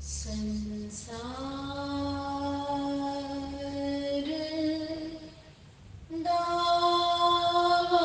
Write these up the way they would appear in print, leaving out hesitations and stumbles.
संसार दावा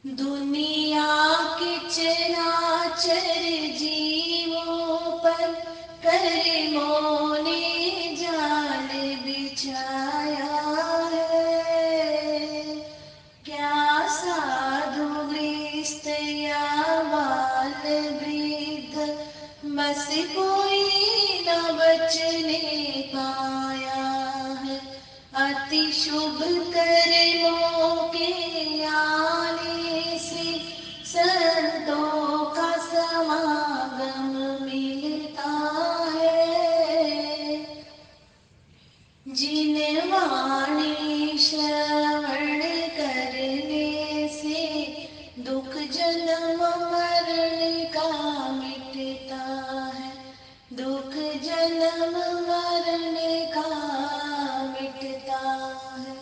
दुनिया के चराचर जीवों पर कर्मों ने जाल बिछाया है। क्या साधु गृहस्थ या बाल वृद्ध बस कोई न बचने पाया है। अति शुभ कर्मों के आने से संतों का समागम मिलता है। जिन वाणी श्रवण करने से दुख जन्म मरण का मिटता है। दुख जन्म मरण का मिटता है।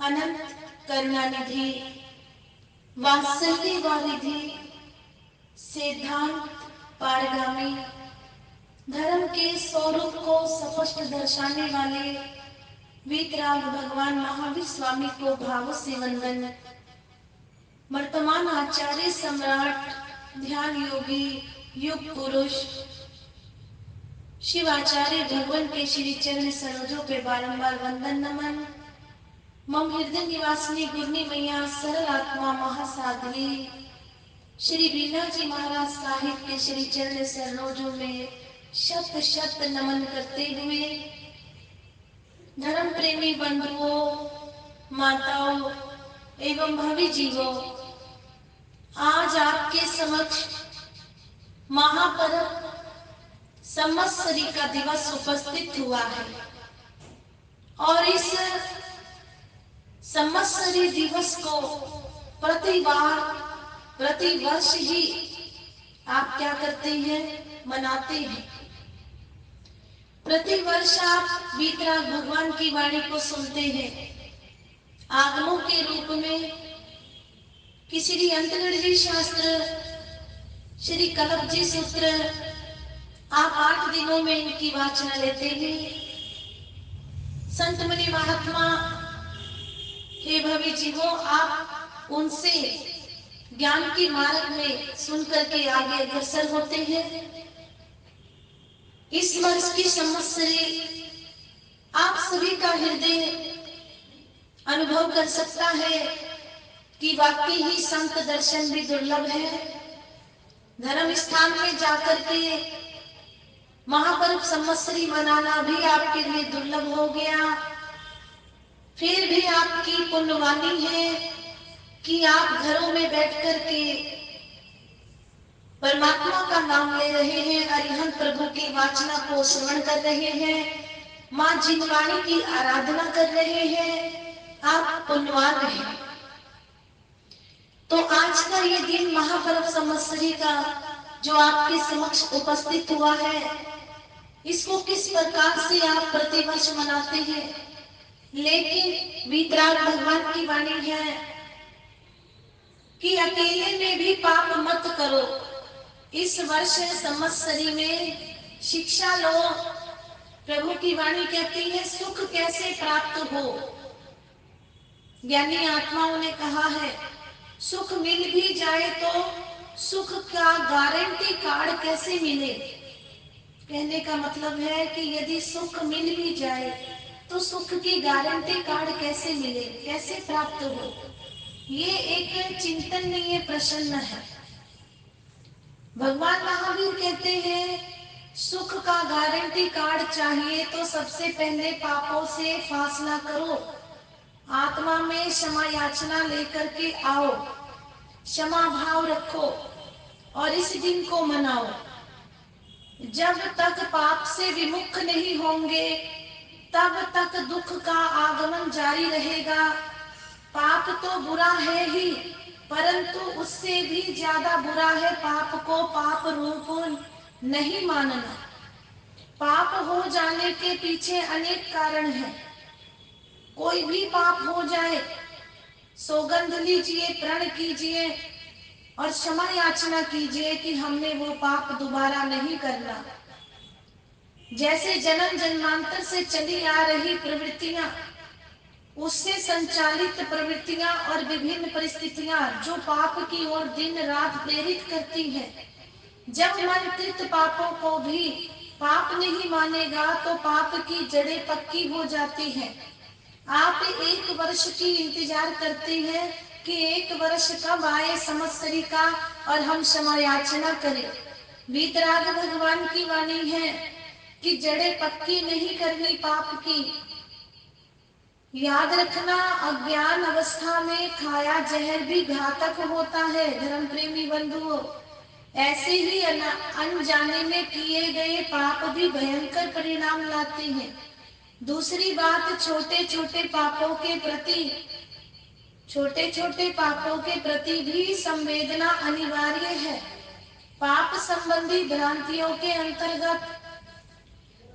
अनंत करुणानिधि वात्सल्य वारिधि सिद्धांत पारगामी धर्म के स्वरूप को स्पष्ट दर्शाने वाले वीतराग भगवान महावीर स्वामी को भाव से वंदन। वर्तमान आचार्य सम्राट ध्यान योगी युग पुरुष शिवाचार्य भगवान के श्री चरण सरोजों पे बारंबार वंदन नमन। मम हृदय निवासिनी गुरनी मैया सरल आत्मा महासाध्वी श्री बीना जी महाराज साहिब के श्री चरण सरोजों में शत शत नमन करते हुए धर्म प्रेमी बंधुओं, माताओं एवं भावी जीवों, आज आपके समक्ष महापर्व संवत्सरी का दिवस उपस्थित हुआ है और इस संवत्सरी दिवस को प्रतिवर्ष ही आप क्या करते हैं, मनाते हैं। प्रतिवर्ष आप वीतराग भगवान की वाणी को सुनते हैं। आगमों के रूप में कि श्री अंतगढ़ शास्त्र, श्री कल्प जी सूत्र आप 8 दिनों में इनकी वाचना लेते हैं। संत मुनि महात्मा हे भवी जीवों, आप उनसे ज्ञान के मार्ग में सुनकर के आगे अग्रसर होते हैं। इस वर्ष की संवत्सरी आप सभी का हृदय अनुभव कर सकता है कि वाकई ही संत दर्शन भी दुर्लभ है। धर्म स्थान में जाकर के महापर्व संवत्सरी मनाना भी आपके लिए दुर्लभ हो गया। फिर भी आपकी पुण्यवानी है कि आप घरों में बैठ कर के परमात्मा का नाम ले रहे हैं, अरिहंत प्रभु की वाचना को श्रवण कर रहे हैं, मां जिनवाणी की आराधना कर रहे हैं। आप पुण्यवान हैं। तो आज का ये दिन महापर्व संवत्सरी का जो आपके समक्ष उपस्थित हुआ है, इसको किस प्रकार से आप प्रतिवर्ष मनाते हैं। लेकिन वीतराग भगवान की वाणी है कि अकेले में भी पाप मत करो। इस वर्ष संवत्सरी में शिक्षा लो। प्रभु की वाणी कहती है सुख कैसे प्राप्त हो। ज्ञानी आत्माओं ने कहा है सुख मिल भी जाए तो सुख का गारंटी कार्ड कैसे मिले। कहने का मतलब है कि यदि सुख मिल भी जाए तो सुख की गारंटी कार्ड कैसे मिले, कैसे प्राप्त हो। ये एक चिंतनीय प्रश्न है। भगवान महावीर कहते हैं सुख का गारंटी कार्ड चाहिए तो सबसे पहले पापों से फासला करो। आत्मा में क्षमा याचना लेकर के आओ, क्षमा भाव रखो और इस दिन को मनाओ। जब तक पाप से विमुख नहीं होंगे तब तक दुख का आगमन जारी रहेगा। पाप तो बुरा है ही, परंतु उससे भी ज्यादा बुरा है पाप को पाप रूप नहीं मानना। पाप हो जाने के पीछे अनेक कारण हैं। कोई भी पाप हो जाए, सौगंध लीजिए, प्रण कीजिए और क्षमा याचना कीजिए कि हमने वो पाप दोबारा नहीं करना। जैसे जन्म जन्मांतर से चली आ रही प्रवृत्तियां, उससे संचालित प्रवृत्तियां और विभिन्न परिस्थितियां जो पाप की ओर दिन रात प्रेरित करती हैं। जब मन कृत पापों को भी पाप नहीं मानेगा तो पाप की जड़ें पक्की हो जाती हैं। आप एक वर्ष की इंतजार करते हैं कि एक वर्ष कब आए संवत्सरी का और हम क्षमा याचना करें। वीतराग भगवान की वाणी है कि जड़ें पक्की नहीं करनी पाप की। याद रखना अज्ञान अवस्था में खाया जहर भी घातक होता है। धर्म प्रेमी बंधुओं, ऐसे ही अनजाने में किए गए पाप भी भयंकर परिणाम लाते हैं। दूसरी बात, छोटे छोटे पापों के प्रति भी संवेदना अनिवार्य है। पाप संबंधी भ्रांतियों के अंतर्गत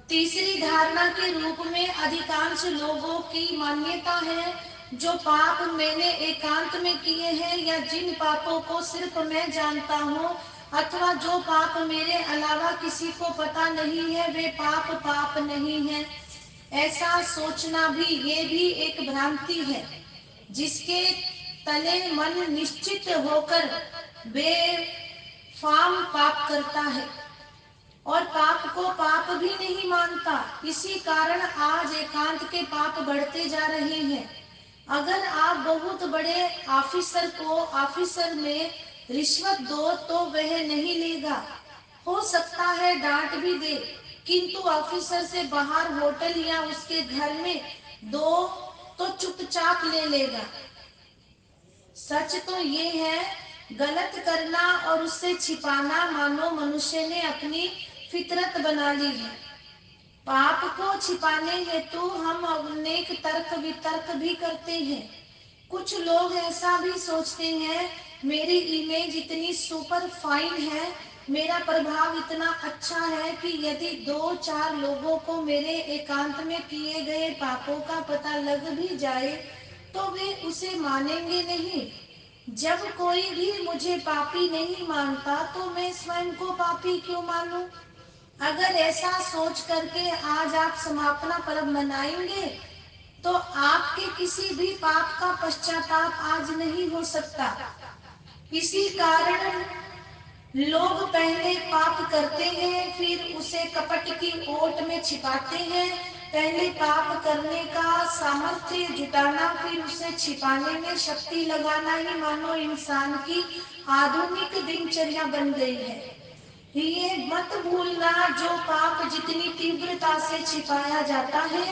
तीसरी धारणा के रूप में अधिकांश लोगों की मान्यता है जो पाप मैंने एकांत में किए हैं या जिन पापों को सिर्फ मैं जानता हूँ अथवा जो पाप मेरे अलावा किसी को पता नहीं है वे पाप नहीं है। ऐसा सोचना भी ये भी एक भ्रांति है जिसके तले मन निश्चित होकर बेफाम पाप करता है और पाप को पाप भी नहीं मानता। इसी कारण आज एकांत के पाप बढ़ते जा रहे हैं। अगर आप बहुत बड़े ऑफिसर में रिश्वत दो तो वह नहीं लेगा। हो सकता है डांट भी दे, किंतु ऑफिसर से बाहर होटल या उसके घर में दो तो चुपचाप ले लेगा। सच तो ये है, गलत करना और उससे छिपाना मानो मनुष्य ने अपनी फितरत बना ली है। पाप को छिपाने हेतु हम अनेक तर्क वितर्क भी करते हैं। कुछ लोग ऐसा भी सोचते हैं मेरी इमेज इतनी सुपर फाइन है, मेरा प्रभाव इतना अच्छा है कि यदि 2-4 लोगों को मेरे एकांत में किए गए पापों का पता लग भी जाए तो वे उसे मानेंगे नहीं। जब कोई भी मुझे पापी नहीं मानता तो मैं स्वयं को पापी क्यों मानूं? अगर ऐसा सोच करके आज आप समापना पर्व मनाएंगे तो आपके किसी भी पाप का पश्चाताप आज नहीं हो सकता। इसी कारण लोग पहले पाप करते हैं फिर उसे कपट की ओट में छिपाते हैं। पहले पाप करने का सामर्थ्य जुटाना फिर उसे छिपाने में शक्ति लगाना ही मानो इंसान की आधुनिक दिनचर्या बन गई है। ये मत भूलना जो पाप जितनी तीव्रता से छिपाया जाता है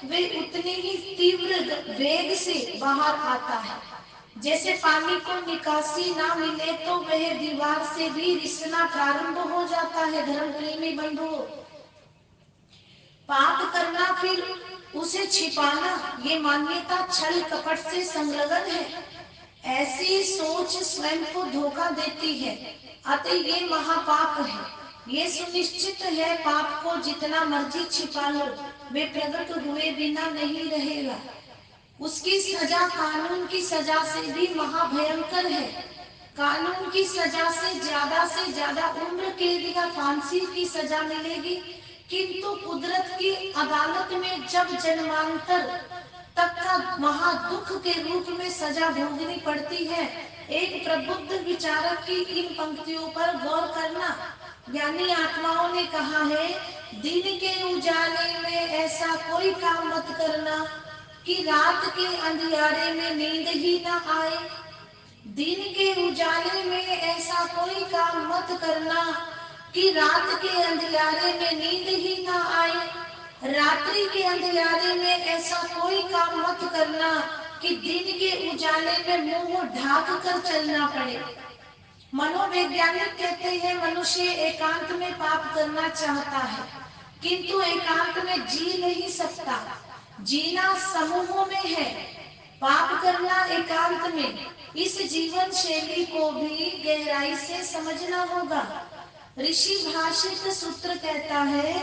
वे उतने ही तीव्र वेग से बाहर आता है। जैसे पानी को निकासी ना मिले तो वह दीवार से भी रिसना प्रारंभ हो जाता है। धर्म प्रेमी बंधुओं, पाप करना फिर उसे छिपाना ये मान्यता छल कपट से संलग्न है। ऐसी सोच स्वयं को धोखा देती है, अतः ये महापाप है। ये सुनिश्चित है, पाप को जितना मर्जी छिपा लो, वे प्रकट हुए बिना नहीं रहेगा। उसकी सजा कानून की सजा से भी महाभयंकर है। कानून की सजा से ज्यादा उम्र कैद या फांसी की सजा मिलेगी, किंतु कुदरत की अदालत में जब जन्मांतर तक का महादुख के रूप में सजा भोगनी पड़ती है। एक प्रबुद्ध विचारक की इन पंक्तियों पर गौर करना। ज्ञानी आत्माओं ने कहा है, दिन के उजाले में ऐसा कोई काम मत करना कि रात के अंधियारे में नींद ही न आए। दिन के उजाले में ऐसा कोई काम मत करना कि रात के अंधियारे में नींद ही न आए। रात्रि के अंधियारे में ऐसा कोई काम मत करना कि दिन के उजाले में मुंह ढाक कर चलना पड़े। मनोवैज्ञानिक कहते हैं, मनुष्य एकांत में पाप करना चाहता है, किंतु एकांत में जी नहीं सकता। जीना समूहों में है, पाप करना एकांत में। इस जीवन शैली को भी गहराई से समझना होगा। ऋषि भाषित सूत्र कहता है,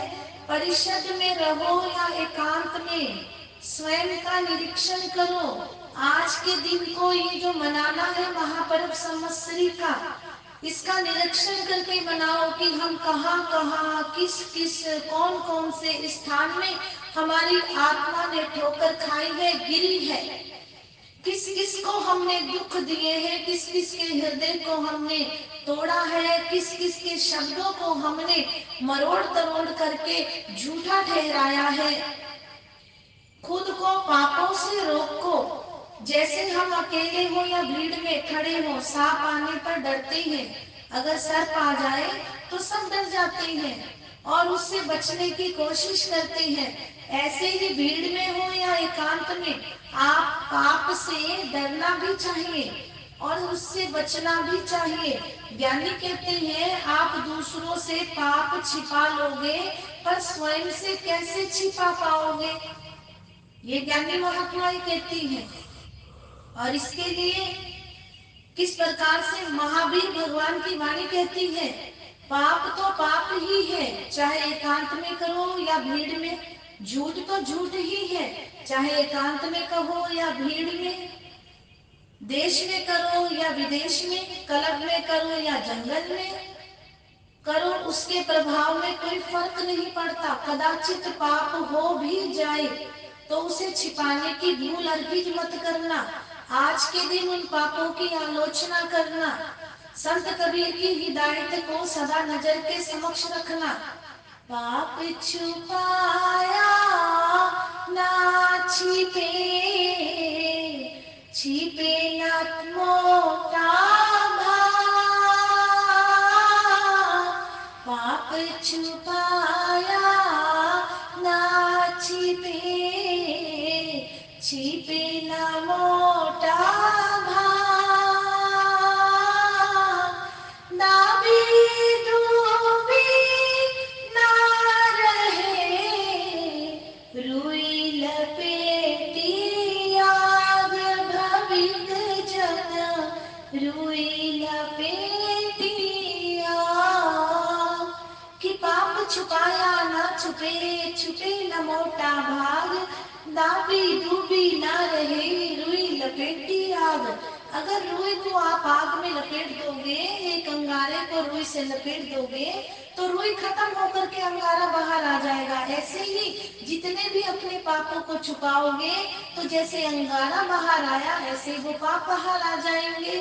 परिषद में रहो या एकांत में, स्वयं का निरीक्षण करो। आज के दिन को ये जो मनाना है महापर्व संवत्सरी का, इसका निरीक्षण करके मनाओ कि हम कहाँ कहाँ किस किस कौन कौन से स्थान में हमारी आत्मा ने ठोकर खाई है, गिरी है। किस किस को हमने दुख दिए हैं, किस किस के हृदय को हमने तोड़ा है, किस किस के शब्दों को हमने मरोड़ तरोड़ करके झूठा ठहराया है। खुद को पापों से रोको। जैसे हम अकेले हो या भीड़ में खड़े हो, सांप आने पर डरते हैं। अगर सर्प आ जाए तो सब डर जाते हैं और उससे बचने की कोशिश करते हैं। ऐसे ही भीड़ में हो या एकांत में, आप पाप से डरना भी चाहिए और उससे बचना भी चाहिए। ज्ञानी कहते हैं, आप दूसरों से पाप छिपा लोगे, पर स्वयं से कैसे छिपा पाओगे? ये ज्ञानी महात्माएं कहती हैं। और इसके लिए किस प्रकार से महावीर भगवान की वाणी कहती है, पाप तो पाप ही है, चाहे एकांत में करो या भीड़ में। झूठ तो झूठ ही है, चाहे एकांत में कहो या भीड़ में। देश में करो या विदेश में, क्लब में करो या जंगल में करो, उसके प्रभाव में कोई फर्क नहीं पड़ता। कदाचित पाप हो भी जाए तो उसे छिपाने की भूल अर्पित मत करना। आज के दिन उन पापों की आलोचना करना। संत कबीर की हिदायत को सदा नजर के समक्ष रखना। पाप छुपाया ना छिपे, छिपे न मोटा पाप छुपाया ना छिपे, छिपे न मोटा दाबी डूबी ना रहे, रुई लपेटी आग भविक जन, रुई लपेटी आग। कि पाप छुपाया ना छुपे, छुपे न मोटा भाग, दाबी डूबी ना रहे, रुई लपेटी आग। अगर रुई को आप आग में लपेट दोगे, एक अंगारे को रुई से लपेट दोगे, तो रुई खत्म होकर के अंगारा बाहर आ जाएगा। ऐसे ही जितने भी अपने पापों को छुपाओगे, तो जैसे अंगारा बाहर आया, ऐसे वो पाप बाहर आ जाएंगे।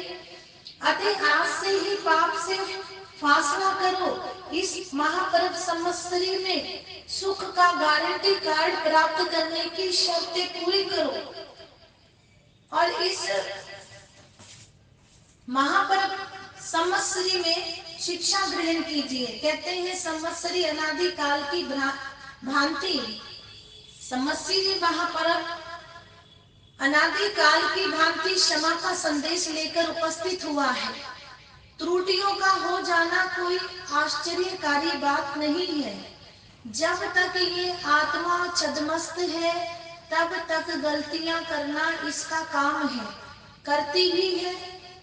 अतः आज से ही पाप से फासला करो। इस महापर्व संवत्सरी में सुख का गारंटी कार्ड प्राप्त करने की शर्तें पूरी करो और इस महापर्व संवत्सरी में शिक्षा ग्रहण कीजिए। कहते हैं, संवत्सरी अनादि काल की भांति संवत्सरी महापर्व अनादि काल की भांति क्षमा का संदेश लेकर उपस्थित हुआ है। त्रुटियों का हो जाना कोई आश्चर्यकारी बात नहीं है। जब तक ये आत्मा छद्मस्त है, तब तक गलतियां करना इसका काम है। करती भी है,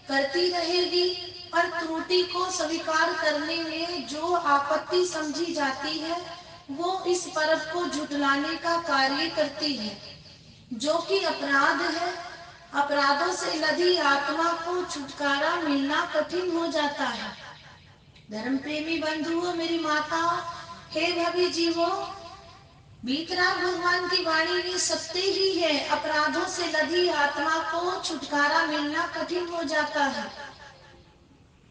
करती रहेगी, पर त्रुटि को स्वीकार करने में जो आपत्ति समझी जाती है वो इस पर्व को झुठलाने का कार्य करती है, जो कि अपराध है। अपराधों से लदी आत्मा को छुटकारा मिलना कठिन हो जाता है। धर्म प्रेमी बंधुओं, मेरी माताओं, हे भवी जीवों, वीतराग भगवान की वाणी में सत्य ही है। अपराधों से लदी आत्मा को छुटकारा मिलना कठिन हो जाता है।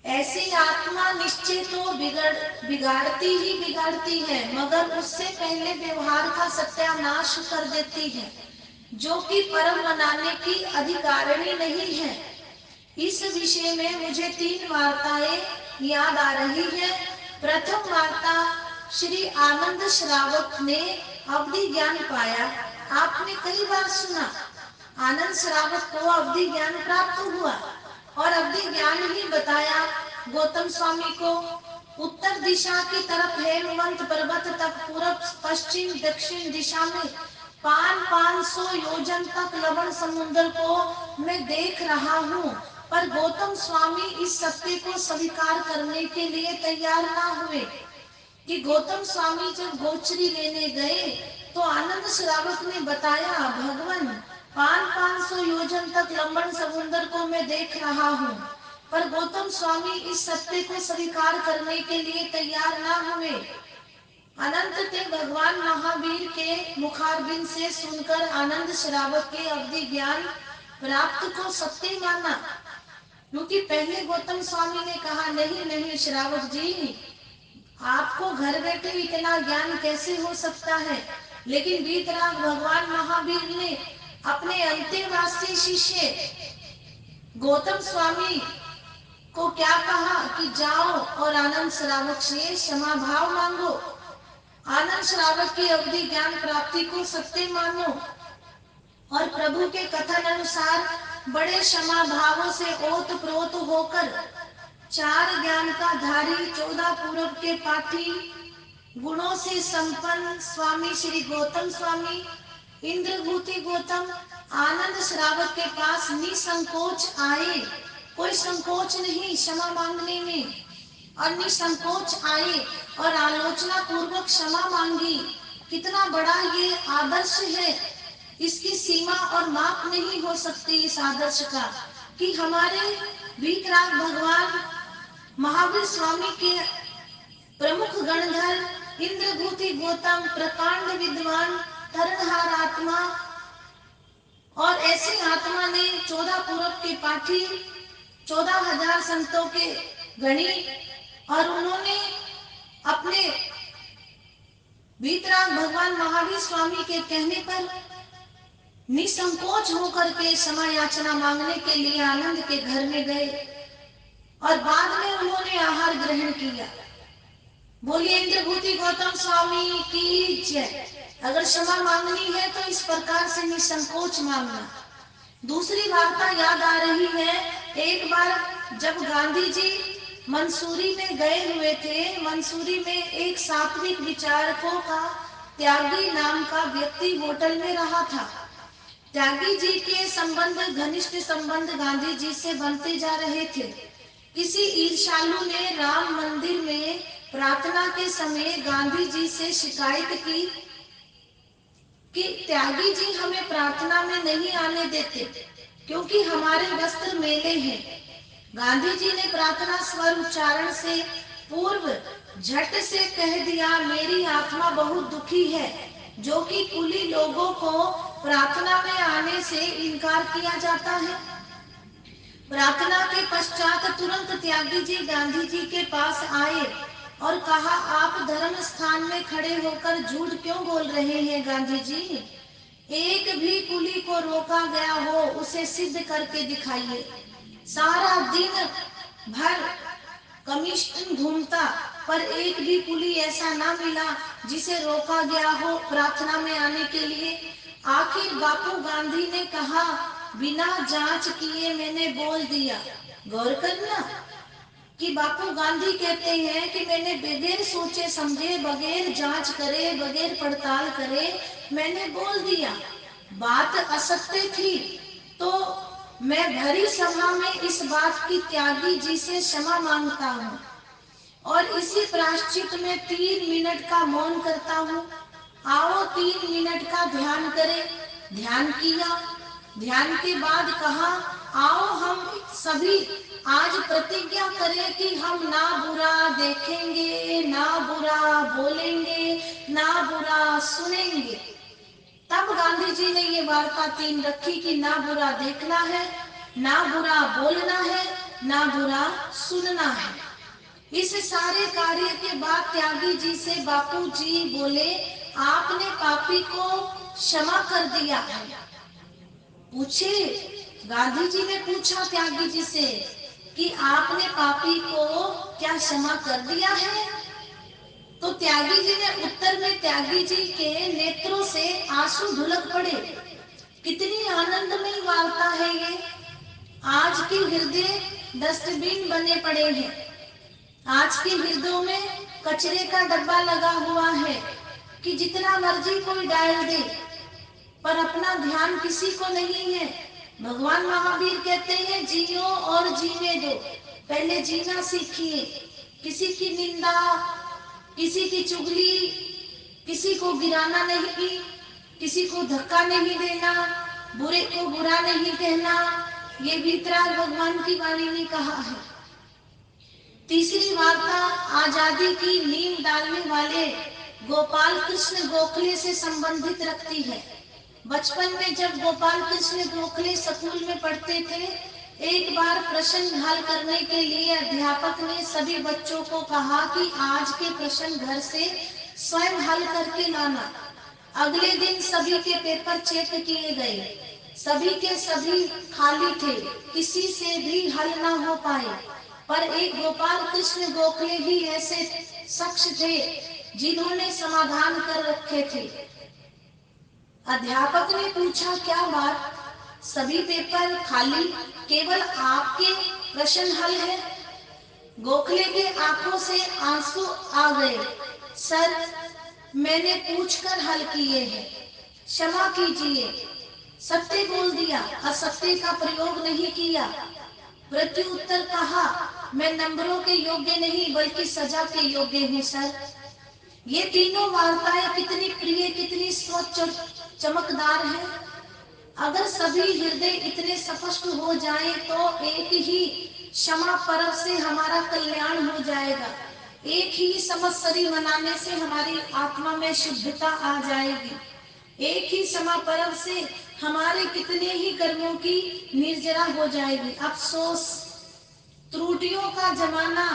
ऐसी आत्मा निश्चय तो बिगाड़ती ही बिगाड़ती है, मगर उससे पहले व्यवहार का सत्यानाश कर देती है, जो कि परम मनाने की अधिकारिणी नहीं है। इस विषय में मुझे 3 वार्ताएं याद आ रही है। प्रथम वार्ता, श्री आनंद श्रावक ने अवधि ज्ञान पाया। आपने कई बार सुना, आनंद श्रावक को अवधि ज्ञान प्राप्त हुआ और अवधि ज्ञान ही बताया गौतम स्वामी को। उत्तर दिशा की तरफ हेमवंत पर्वत तक पूर्व पश्चिम दक्षिण दिशा में 500 योजन तक लवण समुद्र को मैं देख रहा हूँ, पर गौतम स्वामी इस सत्य को स्वीकार करने के लिए तैयार ना हुए। कि गौतम स्वामी जब गोचरी लेने गए तो आनंद श्रावक ने बताया, भगवान 500 योजन तक लंबन समुद्र को मैं देख रहा हूँ, पर गौतम स्वामी इस सत्य को स्वीकार करने के लिए तैयार ना हुए। अनंत थे भगवान महावीर के मुखारबिंद से सुनकर आनंद श्रावक के अवधि ज्ञान प्राप्त को सत्य माना, क्योंकि पहले गौतम स्वामी ने कहा, नहीं नहीं श्रावक जी, आपको घर बैठे इतना ज्ञान कैसे हो सकता है। लेकिन वीतराग भगवान महावीर ने अपने अंतेवासी शिष्य गौतम स्वामी को क्या कहा कि जाओ और आनंद श्रावक से क्षमा भाव मांगो, आनंद श्रावक की अवधि ज्ञान प्राप्ति को सत्य मानो। और प्रभु के कथन अनुसार बड़े क्षमा भावों से ओत प्रोत होकर 4 ज्ञान का धारी, 14 पूर्व के पाठी, गुणों से संपन्न स्वामी श्री गौतम स्वामी, इंद्रभूति गौतम आनंद श्रावक के पास निसंकोच आए। कोई संकोच नहीं क्षमा मांगने में, और निसंकोच आए और आलोचना पूर्वक क्षमा मांगी। कितना बड़ा ये आदर्श है, इसकी सीमा और माप नहीं हो सकती इस आदर्श का, कि हमारे वीतराग भगवान महावीर स्वामी के प्रमुख गणधर इंद्रभूति गौतम, प्रकांड विद्वान, तरनहार आत्मा, और ऐसी आत्मा ने 14 पूर्व के पाठी, 14,000 संतों के गणी, और उन्होंने अपने वीतराग भगवान महावीर स्वामी के कहने पर निसंकोच होकर के क्षमा याचना मांगने के लिए आनंद के घर में गए, और बाद में उन्होंने आहार ग्रहण किया। बोलिए इंद्रभूति गौतम स्वामी की जय। अगर क्षमा मांगनी है तो इस प्रकार से निसंकोच मांगना। दूसरी वार्ता याद आ रही है, एक बार जब गांधी जी मंसूरी में गए हुए थे, मंसूरी में एक सात्विक विचारकों का त्यागी नाम का व्यक्ति होटल में रहा था। त्यागी जी के संबंध, घनिष्ठ संबंध गांधी जी से बनते जा रहे थे। किसी ईर्ष्यालु ने राम मंदिर में प्रार्थना के समय गांधी जी से शिकायत की कि त्यागी जी हमें प्रार्थना में नहीं आने देते क्योंकि हमारे वस्त्र मेले हैं। गांधी जी ने प्रार्थना स्वर उच्चारण से पूर्व झट से कह दिया, मेरी आत्मा बहुत दुखी है, जो कि कुली लोगों को प्रार्थना में आने से इनकार किया जाता है। प्रार्थना के पश्चात तुरंत त्यागी जी गांधी जी के पास आए और कहा, आप धर्म स्थान में खड़े होकर झूठ क्यों बोल रहे हैं गांधी जी? एक भी कुली को रोका गया हो उसे सिद्ध करके दिखाइए। सारा दिन भर कमीशन घूमता पर एक भी कुली ऐसा ना मिला जिसे रोका गया हो प्रार्थना में आने के लिए। आखिर बापू गांधी ने कहा, बिना जांच किए मैंने बोल दिया। गौर करना कि बापू गांधी कहते हैं कि मैंने बगैर सोचे समझे, बगैर जांच करे, बगैर पड़ताल करे मैंने बोल दिया। बात असत्य थी तो मैं भरी सभा में इस बात की त्यागी जी से क्षमा मांगता हूँ और इसी प्रायश्चित में 3 मिनट का मौन करता हूँ। आओ 3 मिनट का ध्यान करें। ध्यान किया। ध्यान के बाद कहा, आओ हम सभी आज प्रतिज्ञा करें कि हम ना बुरा देखेंगे, ना बुरा बोलेंगे, ना बुरा सुनेंगे। तब गांधी जी ने ये वार्ता 3 रखी कि ना बुरा देखना है, ना बुरा बोलना है, ना बुरा सुनना है। इस सारे कार्य के बाद त्यागी जी से बापू जी बोले, आपने पापी को क्षमा कर दिया है। पूछे, गांधी जी ने पूछा त्यागी जी से कि आपने पापी को क्या क्षमा कर दिया है? तो त्यागी जी ने उत्तर में त्यागी जी के नेत्रों से आंसू ढुलक पड़े। कितनी आनंदमयी वार्ता है ये। आज के हृदय डस्टबिन बने पड़े हैं। आज के हृदयों में कचरे का डब्बा लगा हुआ है कि जितना मर्जी कोई डाल दे, पर अपना ध्यान किसी को नहीं है। भगवान महावीर कहते हैं, जियो और जीने दो। पहले जीना सीखिए। किसी की निंदा, किसी की चुगली, किसी को गिराना नहीं, किसी को धक्का नहीं देना, बुरे को बुरा नहीं कहना। ये वीतराग भगवान की वाणी ने कहा है। तीसरी वार्ता आजादी की नींव डालने वाले गोपाल कृष्ण गोखले से संबंधित रखती है। बचपन में जब गोपाल कृष्ण गोखले स्कूल में पढ़ते थे, एक बार प्रश्न हल करने के लिए अध्यापक ने सभी बच्चों को कहा कि आज के प्रश्न घर से स्वयं हल करके लाना। अगले दिन सभी के पेपर चेक किए गए। सभी के सभी खाली थे, किसी से भी हल ना हो पाए। पर एक गोपाल कृष्ण गोखले ही ऐसे शख्स थे जिन्होंने समाधान कर रखे थे। अध्यापक ने पूछा, क्या बात? सभी पेपर खाली, केवल आपके प्रश्न हल है। गोखले के आंखों से आंसू आ गए। सर, मैंने पूछकर हल किए हैं, क्षमा कीजिए। सत्य बोल दिया, असत्य का प्रयोग नहीं किया। प्रत्युत्तर कहा, मैं नंबरों के योग्य नहीं बल्कि सजा के योग्य हूँ सर। ये तीनों वार्ताएं कितनी प्रिय, कितनी स्वच्छ और चमकदार है। अगर सभी हृदय इतने स्पष्ट हो जाएं तो एक ही क्षमा पर्व से हमारा कल्याण हो जाएगा। एक ही संवत्सरी मनाने से हमारी आत्मा में शुद्धता आ जाएगी। एक ही क्षमा पर्व से हमारे कितने ही कर्मों की निर्जरा हो जाएगी। अफसोस, त्रुटियों का जमाना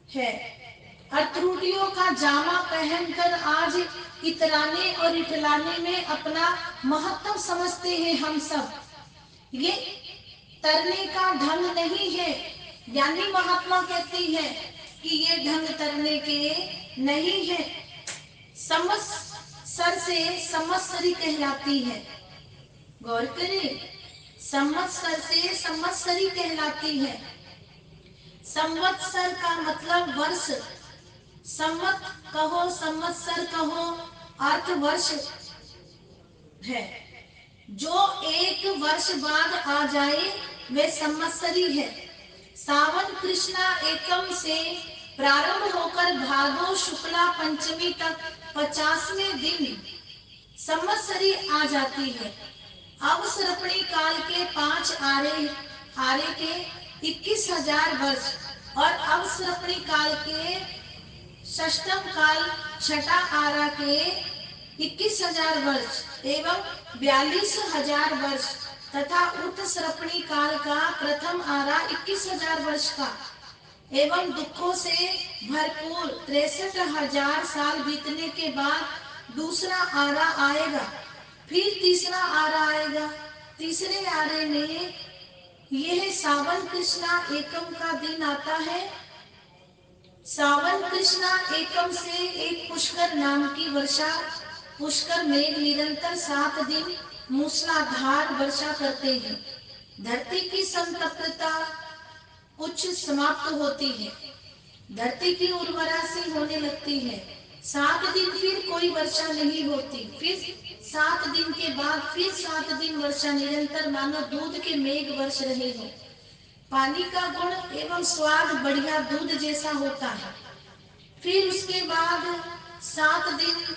है और त्रुटियों का जामा पहनकर आज इतराने और इठलाने में अपना महत्व समझते हैं हम सब। ये तरने का ढंग नहीं है। ज्ञानी महात्मा कहती है कि ये ढंग तरने के नहीं है। संवत्सर से संवत्सरी कहलाती है। गौर करें, संवत्सर से संवत्सरी कहलाती है। संवत्सर का मतलब वर्ष। संवत कहो, संवत्सर कहो, अर्थ वर्ष है। जो एक वर्ष बाद आ जाए वे संवत्सरी है। सावन कृष्णा एकम से प्रारंभ होकर भादो शुक्ला पंचमी तक 50वें दिन संवत्सरी आ जाती है। अवसर्पणी काल के 5 आरे के 21,000 वर्ष और अवसर्पणी काल के षष्टम काल छठा आरा के 21,000 वर्ष एवं 42,000 वर्ष तथा उत्सर्पणी काल का प्रथम आरा 21,000 वर्ष का एवं दुखों से भरपूर 63,000 साल बीतने के बाद दूसरा आरा आएगा। फिर तीसरा आरा आएगा। तीसरे आरे में यह सावन कृष्णा एकम का दिन आता है। सावन कृष्णा एकम से एक पुष्कर नाम की वर्षा, पुष्कर मेघ निरंतर 7 दिन मूसलाधार वर्षा करते हैं। धरती की संतप्तता कुछ समाप्त होती है। धरती की उर्वरा सी होने लगती है। 7 दिन फिर कोई वर्षा नहीं होती। फिर 7 दिन के बाद फिर 7 दिन वर्षा निरंतर मानो दूध के मेघ वर्ष रहे हो। पानी का गुण एवं स्वाद बढ़िया दूध जैसा होता है। फिर उसके बाद 7 दिन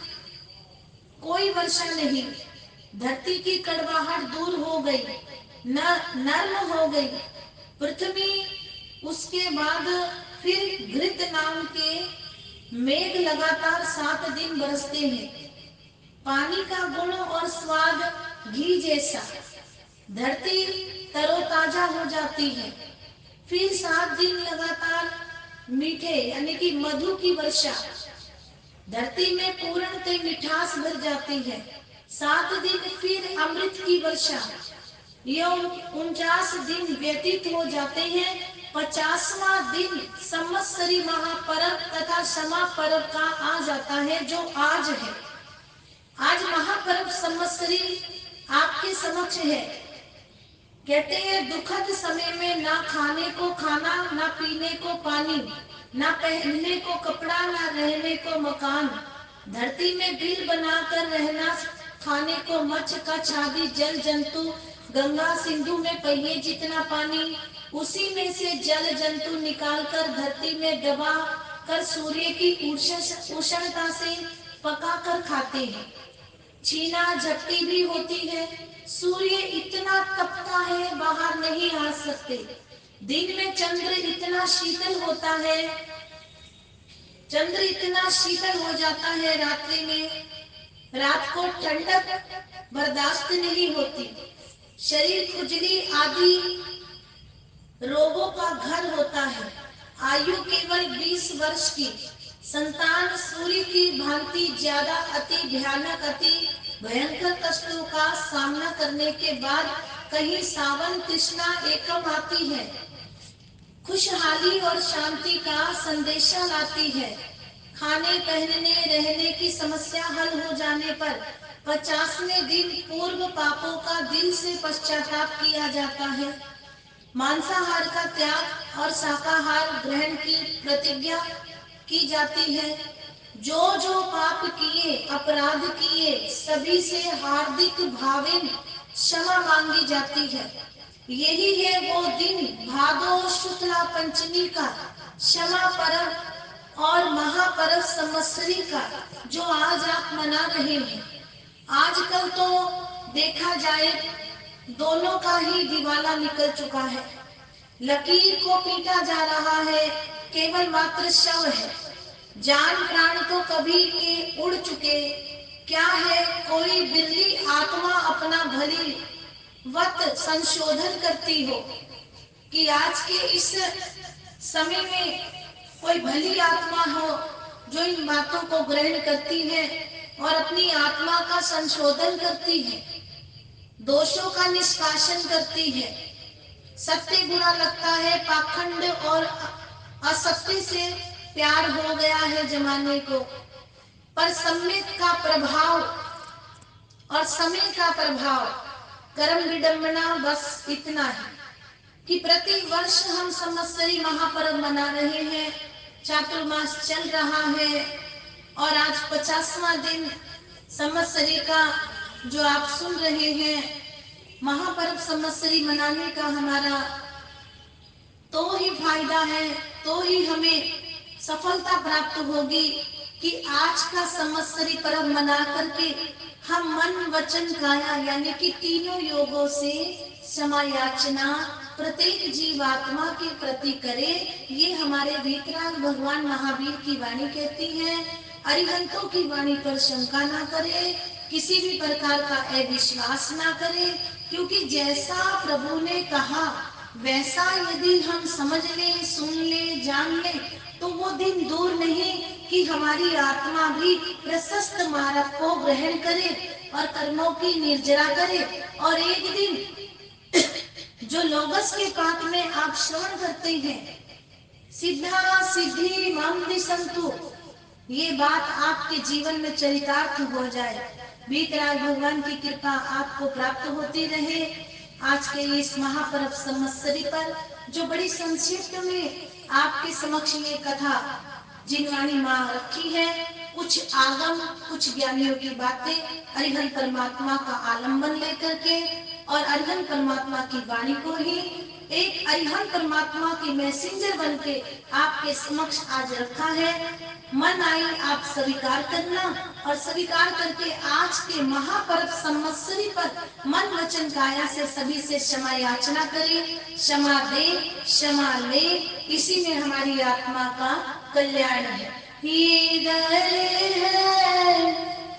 कोई वर्षा नहीं, धरती की कड़वाहट दूर हो गई, नर्म हो गई पृथ्वी। उसके बाद फिर घृत नाम के मेघ लगातार 7 दिन बरसते हैं। पानी का गुण और स्वाद घी जैसा, धरती तरोताजा हो जाती है। फिर 7 दिन लगातार मीठे यानी कि मधु की वर्षा, धरती में पूर्णतः मिठास भर जाती है। 7 दिन फिर अमृत की वर्षा। यह 49 दिन व्यतीत हो जाते हैं। 50वां दिन संवत्सरी महापर्व तथा क्षमा पर्व का आ जाता है, जो आज है। आज महापर्व संवत्सरी आपके समक्ष है। कहते हैं दुखद समय में ना खाने को खाना, ना पीने को पानी, ना पहनने को कपड़ा, ना रहने को मकान, धरती में बिल बनाकर रहना, खाने को मच्छ का छादी, जल जंतु, गंगा सिंधु में पहिए जितना पानी, उसी में से जल जंतु निकालकर धरती में दबा कर सूर्य की उष्णता से पका कर खाते हैं। छीना झपटी भी होती है। सूर्य इतना तपता है, बाहर नहीं आ सकते। दिन में चंद्र इतना शीतल होता है, चंद्र इतना शीतल हो जाता है रात्रि में, रात को ठंडक बर्दाश्त नहीं होती। शरीर खुजली आदि रोगों का घर होता है। आयु केवल 20 वर्ष की, संतान सूर्य की भांति ज्यादा अति भयानक, अति भयंकर कष्टों का सामना करने के बाद कहीं सावन तृष्णा एकम आती है, खुशहाली और शांति का संदेशा लाती है। खाने पहनने रहने की समस्या हल हो जाने पर 50वें दिन पूर्व पापों का दिल से पश्चाताप किया जाता है। मांसाहार का त्याग और शाकाहार ग्रहण की प्रतिज्ञा की जाती है। जो जो पाप किए, अपराध किए, सभी से हार्दिक भावेन क्षमा मांगी जाती है। यही है वो दिन भादो शुक्ला पंचमी का क्षमा पर्व और महापर्व संवत्सरी का, जो आज आप मना रहे हैं। आजकल तो देखा जाए दोनों का ही दिवाला निकल चुका है। लकीर को पीटा जा रहा है, केवल मात्र शव है। जान प्राण तो कभी के उड़ चुके। क्या है, कोई बिरली आत्मा अपना भली वत संशोधन करती हो कि आज के इस समय में कोई भली आत्मा हो जो इन बातों को ग्रहण करती है और अपनी आत्मा का संशोधन करती है, दोषों का निष्कासन करती है। सत्य बुरा लगता है, पाखंड और असत्य से प्यार हो गया है जमाने को, पर सम्यक का प्रभाव और समय का प्रभाव, कर्म विडंबना बस इतना है कि प्रति वर्ष हम संवत्सरी महापर्व मना रहे हैं। चातुर्मास चल रहा है और आज 50वां दिन संवत्सरी का जो आप सुन रहे हैं, महापर्व संवत्सरी मनाने का हमारा तो ही फायदा है, तो ही हमें सफलता प्राप्त होगी कि आज का संवत्सरी पर्व मना करके हम मन वचन काया यानी कि तीनों योगों से क्षमा याचना प्रत्येक जीवात्मा के प्रति करे। ये हमारे वीतराग भगवान महावीर की वाणी कहती है। अरिहंतों की वाणी पर शंका ना करे, किसी भी प्रकार का अविश्वास ना करे, क्योंकि जैसा प्रभु ने कहा वैसा यदि हम समझ लें, सुन लें, जान लें, तो वो दिन दूर नहीं कि हमारी आत्मा भी प्रशस्त मार्ग को ग्रहण करे और कर्मों की निर्जरा करे। और एक दिन जो लोगस के पाठ में आप श्रवण करते हैं, सिद्धा सिद्धि मम दिशंतु, ये बात आपके जीवन में चरितार्थ हो जाए। वीतराग भगवान की कृपा आपको प्राप्त होती रहे। आज के इस महापर्व संवत्सरी पर जो बड़ी संक्षिप्त में आपके समक्ष ये कथा जिनवाणी माँ रखी है, कुछ आगम, कुछ ज्ञानियों की बातें अरिहंत परमात्मा का आलंबन लेकर के और अरिहंत परमात्मा की वाणी को ही एक अरिहंत परमात्मा की मैसेंजर बनके आपके समक्ष आज रखा है। मन आई आप स्वीकार करना और स्वीकार करके आज के महापर्व संवत्सरी पर मन वचन काया से सभी से क्षमा याचना करें। क्षमा दे, क्षमा ले, इसी में हमारी आत्मा का कल्याण है। इधर है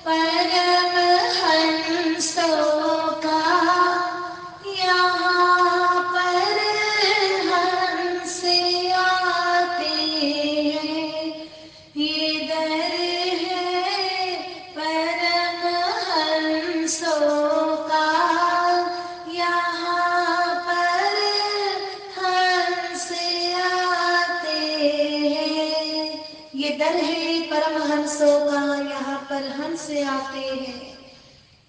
परमहंसों का, यहाँ पर हंस आते हैं। इधर है परमहंसों का, यहाँ पर हंस आते हैं। ये दर है परमहंसों का, यहाँ पर हंस आते हैं।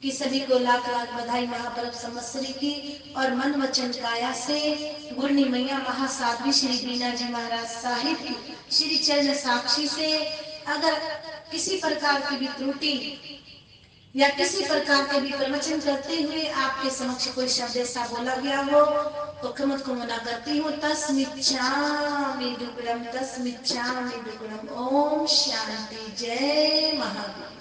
कि सभी को लाख लाख बधाई महापर्व संवत्सरी की और मन वचन काया से गुरनी मैया महासाध्वी श्री बीना जी महाराज साहिब की श्री चरण साक्षी से अगर किसी प्रकार की भी त्रुटि या किसी प्रकार के भी प्रवचन करते हुए आपके समक्ष कोई शब्द ऐसा बोला गया हो तो क्षमत को मना करती हूँ। तस्मिच्छामि दुक्कडम, तस्मिच्छामि दुक्कडम। ओम शांति। जय महावीर।